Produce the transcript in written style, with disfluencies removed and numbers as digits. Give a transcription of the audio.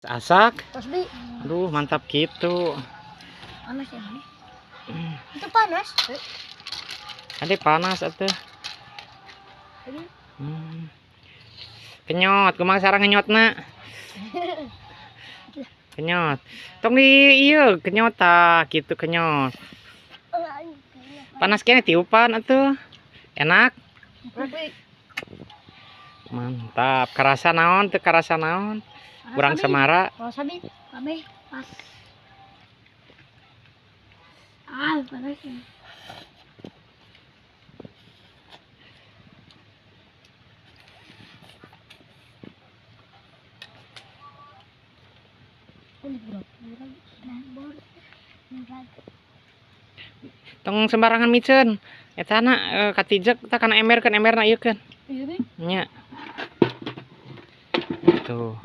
Asak. Tasbih. Aduh, mantap gitu. Panas ya, ini. Itu panas. Ade panas atuh. Ini. Kenyot, kumaha sareng ngenyotna? Kenyot. Tong di ieu kenyot gitu kenyot. Panas kene tiupan atuh. Enak. Mantap. Karasa naon teu karasa naon? Kurang samara. Wasabi, kami pas. Panas ya. Tong sembarangan miceun. Etana katijek tah kana emberna ieu keun. Iya deh. Nya. Tuh.